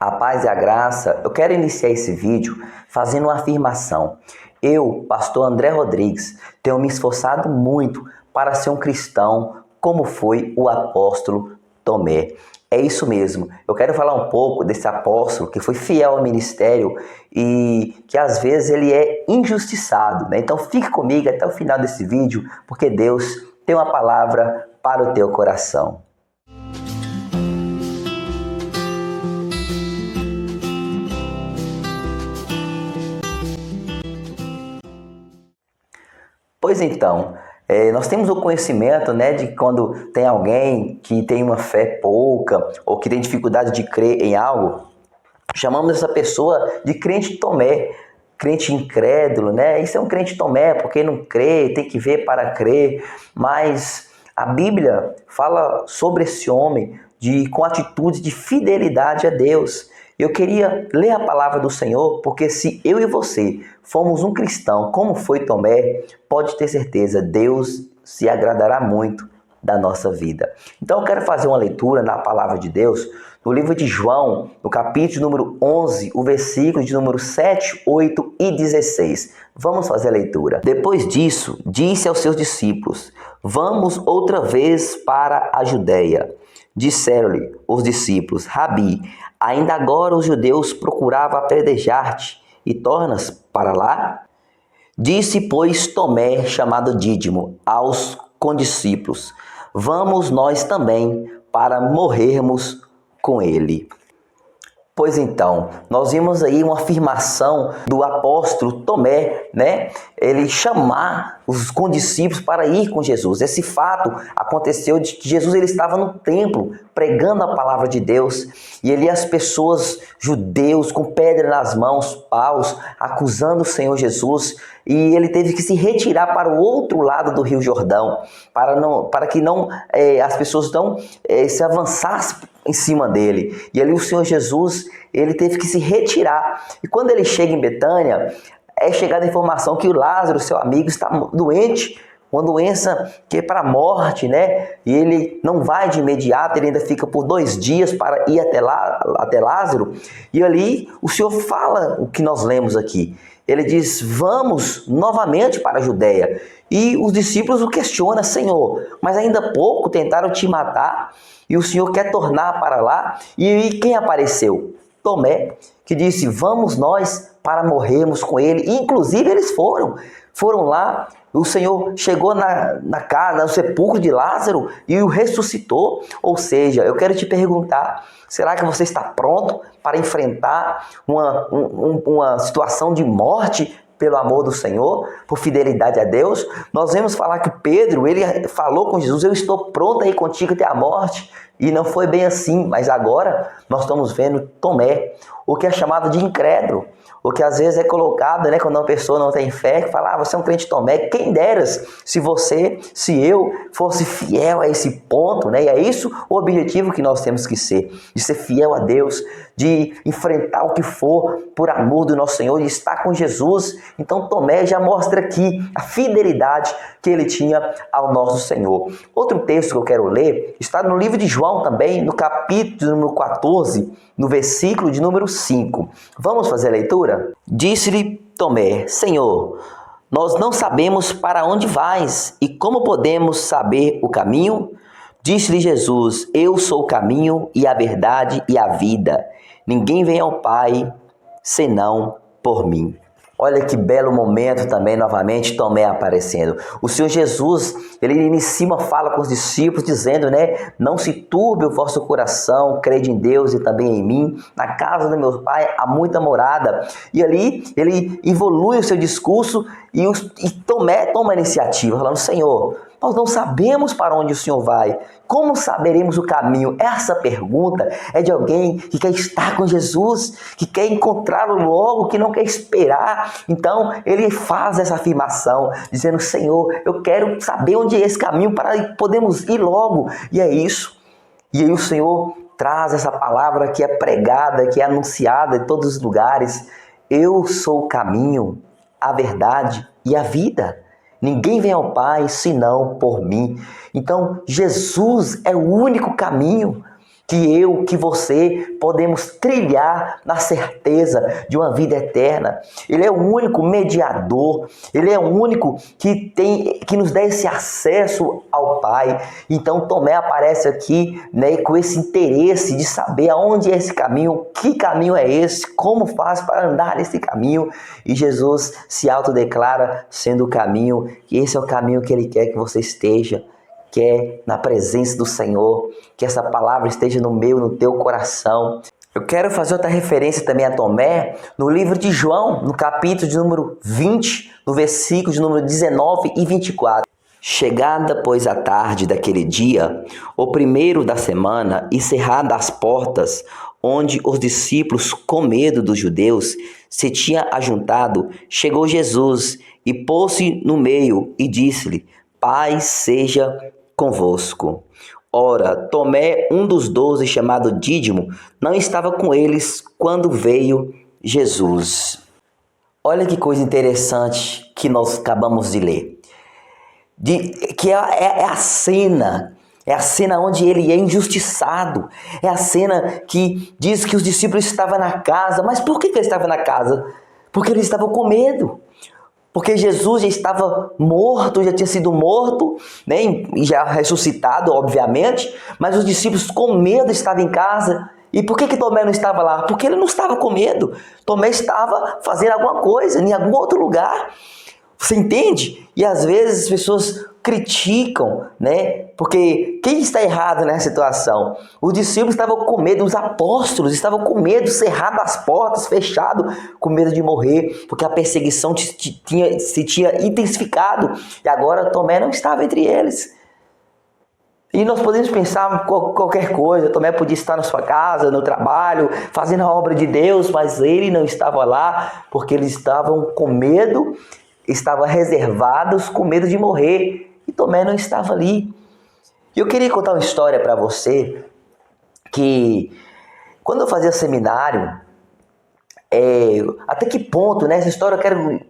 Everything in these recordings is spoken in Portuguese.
A paz e a graça, eu quero iniciar esse vídeo fazendo uma afirmação. Eu, pastor André Rodrigues, tenho me esforçado muito para ser um cristão como foi o apóstolo Tomé. É isso mesmo, eu quero falar um pouco desse apóstolo que foi fiel ao ministério e que às vezes ele é injustiçado, né? Então fique comigo até o final desse vídeo, porque Deus tem uma palavra para o teu coração. Pois então, nós temos o conhecimento, né, de quando tem alguém que tem uma fé pouca ou que tem dificuldade de crer em algo, chamamos essa pessoa de crente Tomé, crente incrédulo, né? Isso é um crente Tomé, porque não crê, tem que ver para crer, mas a Bíblia fala sobre esse homem com atitude de fidelidade a Deus. Eu queria ler a palavra do Senhor, porque se eu e você formos um cristão, como foi Tomé, pode ter certeza, Deus se agradará muito da nossa vida. Então eu quero fazer uma leitura na palavra de Deus, no livro de João, no capítulo número 11, o versículo de número 7, 8 e 16. Vamos fazer a leitura. Depois disso, disse aos seus discípulos: vamos outra vez para a Judéia. Disseram-lhe os discípulos: Rabi, ainda agora os judeus procuravam apedrejar-te, e tornas para lá? Disse, pois, Tomé, chamado Dídimo, aos condiscípulos: vamos nós também para morrermos com ele. Pois então, nós vimos aí uma afirmação do apóstolo Tomé, né? Ele chamar os condiscípulos para ir com Jesus. Esse fato aconteceu de que Jesus ele estava no templo pregando a palavra de Deus e ali as pessoas, judeus, com pedra nas mãos, paus, acusando o Senhor Jesus, e ele teve que se retirar para o outro lado do Rio Jordão para que as pessoas não se avançassem em cima dele. E ali o Senhor Jesus, ele teve que se retirar. E quando ele chega em Betânia, é chegada a informação que o Lázaro, seu amigo, está doente, uma doença que é para a morte, né? E ele não vai de imediato, ele ainda fica por 2 dias para ir até Lázaro. E ali o Senhor fala o que nós lemos aqui. Ele diz: vamos novamente para a Judéia. E os discípulos o questionam: Senhor, mas ainda pouco tentaram te matar e o Senhor quer tornar para lá? E quem apareceu? Tomé, que disse: vamos nós para morrermos com ele. E, inclusive eles foram lá. O Senhor chegou na casa, no sepulcro de Lázaro e o ressuscitou. Ou seja, eu quero te perguntar, será que você está pronto para enfrentar uma situação de morte pelo amor do Senhor, por fidelidade a Deus? Nós vemos falar que Pedro, ele falou com Jesus: eu estou pronto a ir contigo até a morte. E não foi bem assim, mas agora nós estamos vendo Tomé, o que é chamado de incrédulo, o que às vezes é colocado, né, quando uma pessoa não tem fé, que fala: você é um crente Tomé. Quem deras se eu fosse fiel a esse ponto, né? E é isso o objetivo que nós temos que ser, de ser fiel a Deus, de enfrentar o que for por amor do nosso Senhor, de estar com Jesus. Então Tomé já mostra aqui a fidelidade que ele tinha ao nosso Senhor. Outro texto que eu quero ler está no livro de João também, no capítulo número 14, no versículo de número 5. Vamos fazer a leitura? Disse-lhe Tomé: Senhor, nós não sabemos para onde vais, e como podemos saber o caminho? Disse-lhe Jesus: eu sou o caminho e a verdade e a vida. Ninguém vem ao Pai senão por mim. Olha que belo momento também, novamente, Tomé aparecendo. O Senhor Jesus, ele inicia uma fala com os discípulos, dizendo, né? Não se turbe o vosso coração, crede em Deus e também em mim. Na casa do meu Pai há muita morada. E ali, ele evolui o seu discurso e Tomé toma a iniciativa, falando: Senhor, nós não sabemos para onde o Senhor vai. Como saberemos o caminho? Essa pergunta é de alguém que quer estar com Jesus, que quer encontrá-lo logo, que não quer esperar. Então, ele faz essa afirmação, dizendo: Senhor, eu quero saber onde é esse caminho para podermos ir logo. E é isso. E aí o Senhor traz essa palavra que é pregada, que é anunciada em todos os lugares. Eu sou o caminho, a verdade e a vida. Ninguém vem ao Pai senão por mim. Então, Jesus é o único caminho. que você podemos trilhar na certeza de uma vida eterna. Ele é o único mediador, ele é o único que nos dá esse acesso ao Pai. Então Tomé aparece aqui, né, com esse interesse de saber aonde é esse caminho, que caminho é esse, como faz para andar nesse caminho. E Jesus se autodeclara sendo o caminho, que esse é o caminho que ele quer que você esteja, que é na presença do Senhor, que essa palavra esteja no teu coração. Eu quero fazer outra referência também a Tomé, no livro de João, no capítulo de número 20, no versículo de número 19 e 24. Chegada, pois, a tarde daquele dia, o primeiro da semana, e cerradas as portas, onde os discípulos, com medo dos judeus, se tinham ajuntado, chegou Jesus e pôs-se no meio e disse-lhe: Paz seja convosco. Ora, Tomé, um dos 12, chamado Dídimo, não estava com eles quando veio Jesus. Olha que coisa interessante que nós acabamos de ler. É a cena onde ele é injustiçado, é a cena que diz que os discípulos estavam na casa. Mas por que ele estava na casa? Porque eles estavam com medo. Porque Jesus já estava morto, já tinha sido morto, né? E já ressuscitado, obviamente, mas os discípulos com medo estavam em casa. E por que Tomé não estava lá? Porque ele não estava com medo. Tomé estava fazendo alguma coisa em algum outro lugar. Você entende? E às vezes as pessoas criticam, né? Porque quem está errado nessa situação? Os discípulos estavam com medo, os apóstolos estavam com medo, cerrado as portas, fechado, com medo de morrer, porque a perseguição se tinha intensificado. E agora Tomé não estava entre eles. E nós podemos pensar qualquer coisa. Tomé podia estar na sua casa, no trabalho, fazendo a obra de Deus, mas ele não estava lá, porque eles estavam com medo, estavam reservados com medo de morrer. E Tomé não estava ali. E eu queria contar uma história para você, que quando eu fazia seminário, até que ponto, né? Essa história eu quero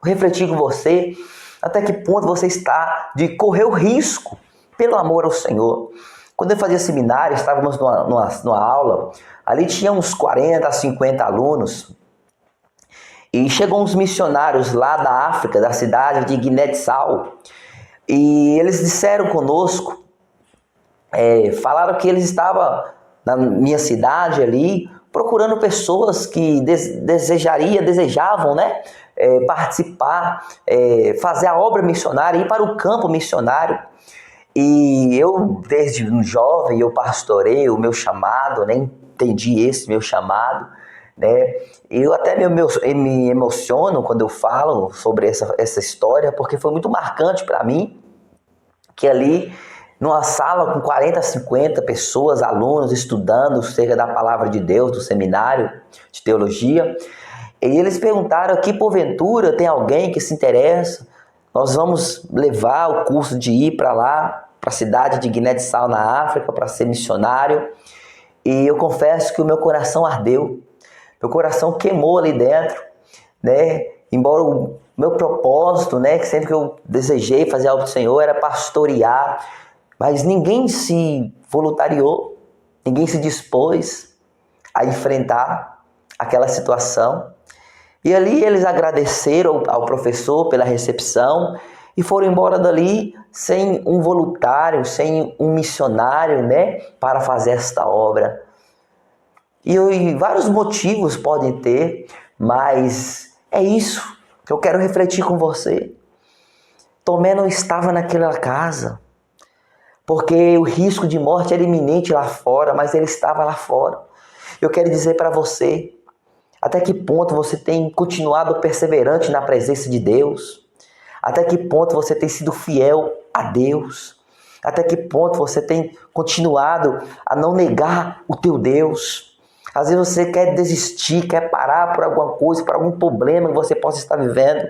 refletir com você, até que ponto você está de correr o risco pelo amor ao Senhor. Quando eu fazia seminário, estávamos numa aula, ali tinha uns 40 a 50 alunos, e chegou uns missionários lá da África, da cidade de Guiné-Bissau, e eles disseram conosco, falaram que eles estavam na minha cidade ali, procurando pessoas que desejavam, né, participar, fazer a obra missionária, ir para o campo missionário. E eu, desde um jovem, eu pastorei o meu chamado, né, entendi esse meu chamado, né. Eu até me emociono quando eu falo sobre essa história, porque foi muito marcante para mim, que ali, numa sala com 40, 50 pessoas, alunos, estudando acerca da palavra de Deus, do seminário de teologia, e eles perguntaram aqui, porventura, tem alguém que se interessa? Nós vamos levar o curso de ir para lá, para a cidade de Guiné-Bissau, na África, para ser missionário. E eu confesso que o meu coração ardeu, meu coração queimou ali dentro, né? Embora o meu propósito, né, que sempre que eu desejei fazer algo do Senhor era pastorear, mas ninguém se voluntariou, ninguém se dispôs a enfrentar aquela situação. E ali eles agradeceram ao professor pela recepção e foram embora dali sem um voluntário, sem um missionário, né, para fazer esta obra. E vários motivos podem ter, mas é isso que eu quero refletir com você. Tomé não estava naquela casa, porque o risco de morte era iminente lá fora, mas ele estava lá fora. Eu quero dizer para você, até que ponto você tem continuado perseverante na presença de Deus? Até que ponto você tem sido fiel a Deus? Até que ponto você tem continuado a não negar o teu Deus? Às vezes você quer desistir, quer parar por alguma coisa, por algum problema que você possa estar vivendo,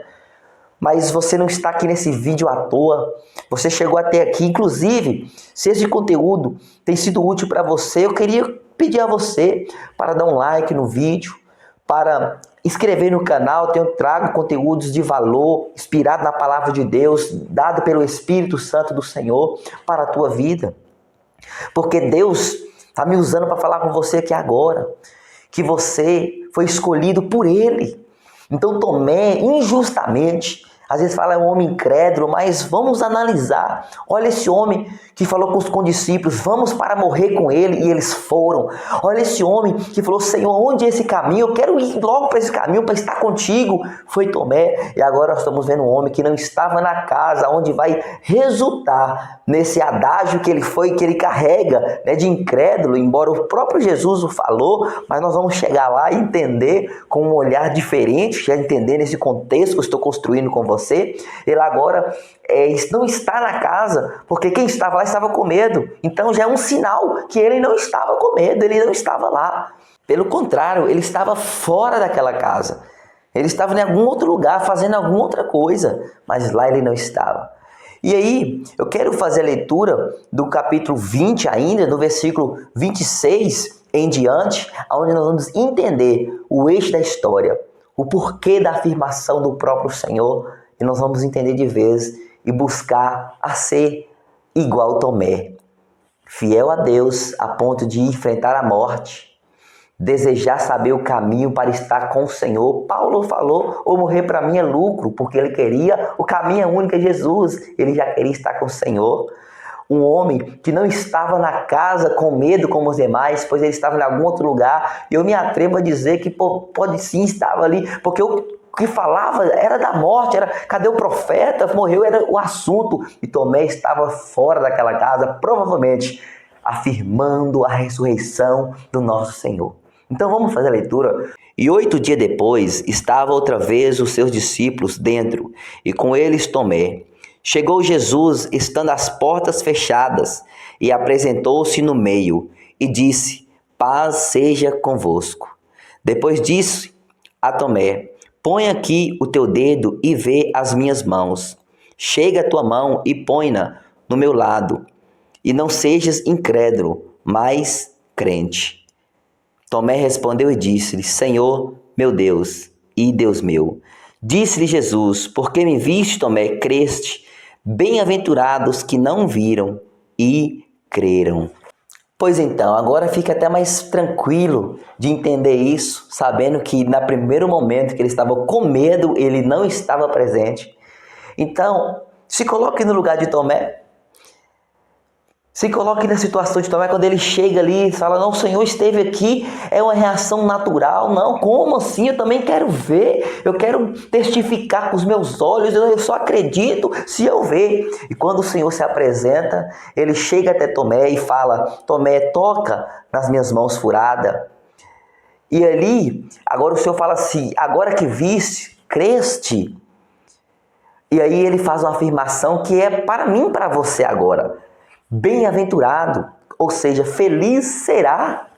mas você não está aqui nesse vídeo à toa. Você chegou até aqui. Inclusive, se esse conteúdo tem sido útil para você, eu queria pedir a você para dar um like no vídeo, para inscrever no canal. Eu trago conteúdos de valor, inspirado na palavra de Deus, dado pelo Espírito Santo do Senhor para a tua vida. Porque Deus está me usando para falar com você aqui agora, que você foi escolhido por Ele. Então Tomé, injustamente, às vezes fala é um homem incrédulo, mas vamos analisar. Olha esse homem que falou com os discípulos, vamos para morrer com ele, e eles foram. Olha esse homem que falou, Senhor, onde é esse caminho? Eu quero ir logo para esse caminho, para estar contigo. Foi Tomé. E agora nós estamos vendo um homem que não estava na casa, onde vai resultar nesse adágio que ele carrega, né, de incrédulo, embora o próprio Jesus o falou, mas nós vamos chegar lá e entender com um olhar diferente, já entender nesse contexto que eu estou construindo com você. Ele agora não está na casa, porque quem estava lá estava com medo. Então já é um sinal que ele não estava com medo, ele não estava lá. Pelo contrário, ele estava fora daquela casa. Ele estava em algum outro lugar, fazendo alguma outra coisa, mas lá ele não estava. E aí, eu quero fazer a leitura do capítulo 20 ainda, no versículo 26 em diante, onde nós vamos entender o eixo da história, o porquê da afirmação do próprio Senhor, e nós vamos entender de vez e buscar a ser igual Tomé, fiel a Deus a ponto de enfrentar a morte, desejar saber o caminho para estar com o Senhor. Paulo falou, ou morrer para mim é lucro, porque ele queria, o caminho é único, é Jesus, ele já queria estar com o Senhor. Um homem que não estava na casa com medo como os demais, pois ele estava em algum outro lugar, e eu me atrevo a dizer que pode sim estava ali, porque o que falava era da morte, era cadê o profeta, morreu, era o assunto, e Tomé estava fora daquela casa, provavelmente afirmando a ressurreição do nosso Senhor. Então vamos fazer a leitura. E 8 dias depois, estava outra vez os seus discípulos dentro, e com eles Tomé. Chegou Jesus, estando as portas fechadas, e apresentou-se no meio, e disse, paz seja convosco. Depois disse a Tomé, põe aqui o teu dedo e vê as minhas mãos. Chega a tua mão e põe-na no meu lado, e não sejas incrédulo, mas crente. Tomé respondeu e disse-lhe, Senhor, meu Deus e Deus meu. Disse-lhe Jesus, porque me viste, Tomé, creste? Bem-aventurados que não viram e creram. Pois então, agora fica até mais tranquilo de entender isso, sabendo que no primeiro momento que ele estava com medo, ele não estava presente. Então, se coloque no lugar de Tomé. Se coloque na situação de Tomé, quando ele chega ali e fala, não, o Senhor esteve aqui, é uma reação natural. Não, como assim? Eu também quero ver, eu quero testificar com os meus olhos, eu só acredito se eu ver. E quando o Senhor se apresenta, ele chega até Tomé e fala, Tomé, toca nas minhas mãos furadas. E ali, agora o Senhor fala assim, agora que viste, creste. E aí ele faz uma afirmação que é para mim e para você agora. Bem-aventurado, ou seja, feliz será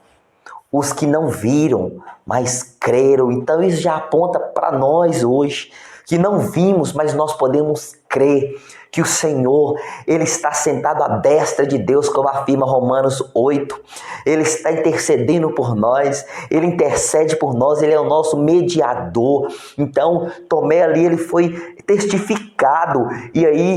os que não viram, mas creram. Então isso já aponta para nós hoje, que não vimos, mas nós podemos crer que o Senhor, Ele está sentado à destra de Deus, como afirma Romanos 8. Ele está intercedendo por nós, Ele intercede por nós, Ele é o nosso mediador. Então, Tomé ali, ele foi testificado, e aí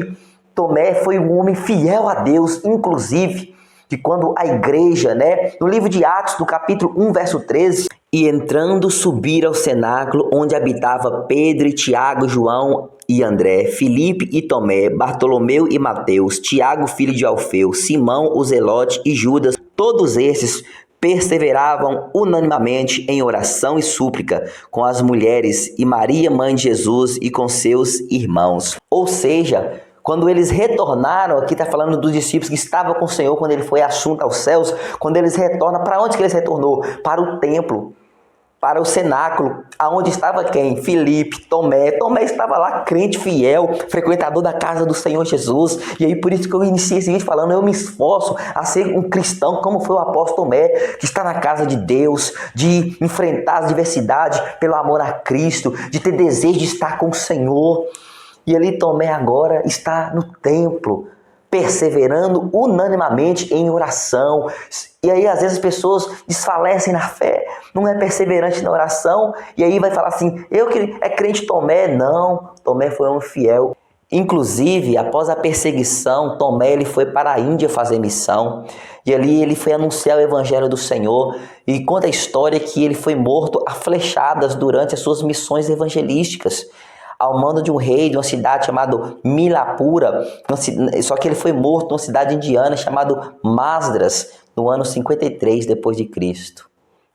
Tomé foi um homem fiel a Deus, inclusive, que quando a igreja, no livro de Atos, no capítulo 1, verso 13, e entrando subir ao cenáculo, onde habitava Pedro, Tiago, João e André, Filipe e Tomé, Bartolomeu e Mateus, Tiago, filho de Alfeu, Simão, o Zelote e Judas, todos esses perseveravam unanimemente em oração e súplica com as mulheres e Maria, mãe de Jesus, e com seus irmãos. Ou seja, quando eles retornaram, aqui está falando dos discípulos que estavam com o Senhor quando ele foi assunto aos céus, quando eles retornam, para onde que eles retornou? Para o templo, para o cenáculo, aonde estava quem? Filipe, Tomé. Tomé estava lá, crente fiel, frequentador da casa do Senhor Jesus. E aí por isso que eu iniciei esse vídeo falando, eu me esforço a ser um cristão, como foi o apóstolo Tomé, que está na casa de Deus, de enfrentar as diversidades pelo amor a Cristo, de ter desejo de estar com o Senhor. E ali Tomé agora está no templo, perseverando unanimemente em oração. E aí às vezes as pessoas desfalecem na fé, não é perseverante na oração, e aí vai falar assim, eu que é crente Tomé. Não, Tomé foi um fiel. Inclusive, após a perseguição, Tomé ele foi para a Índia fazer missão. E ali ele foi anunciar o evangelho do Senhor. E conta a história que ele foi morto a flechadas durante as suas missões evangelísticas, ao mando de um rei de uma cidade chamada Milapura. Só que ele foi morto numa cidade indiana chamada Masdras, no ano 53 depois de Cristo.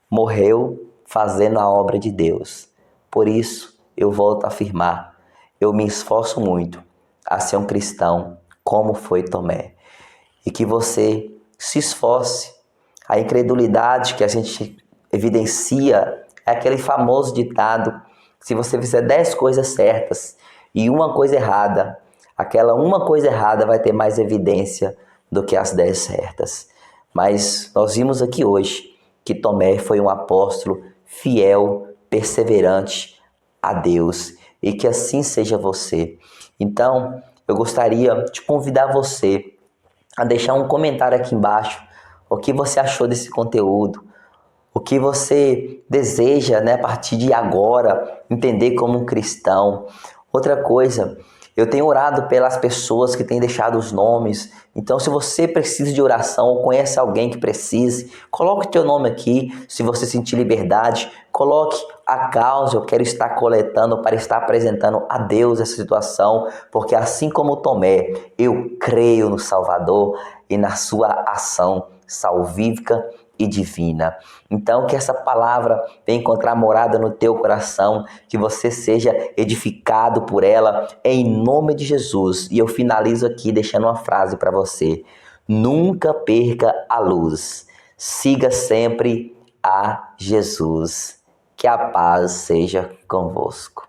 Morreu fazendo a obra de Deus. Por isso, eu volto a afirmar, eu me esforço muito a ser um cristão como foi Tomé. E que você se esforce. A incredulidade que a gente evidencia é aquele famoso ditado: se você fizer 10 coisas certas e uma coisa errada, aquela uma coisa errada vai ter mais evidência do que as 10 certas. Mas nós vimos aqui hoje que Tomé foi um apóstolo fiel, perseverante a Deus, e que assim seja você. Então, eu gostaria de convidar você a deixar um comentário aqui embaixo, o que você achou desse conteúdo, o que você deseja, né, a partir de agora, entender como um cristão. Outra coisa, eu tenho orado pelas pessoas que têm deixado os nomes. Então, se você precisa de oração ou conhece alguém que precise, coloque o teu nome aqui. Se você sentir liberdade, coloque a causa. Eu quero estar coletando para estar apresentando a Deus essa situação, porque assim como Tomé, eu creio no Salvador e na sua ação salvífica e divina. Então, que essa palavra venha encontrar morada no teu coração, que você seja edificado por ela, em nome de Jesus. E eu finalizo aqui deixando uma frase para você: nunca perca a luz, siga sempre a Jesus. Que a paz seja convosco.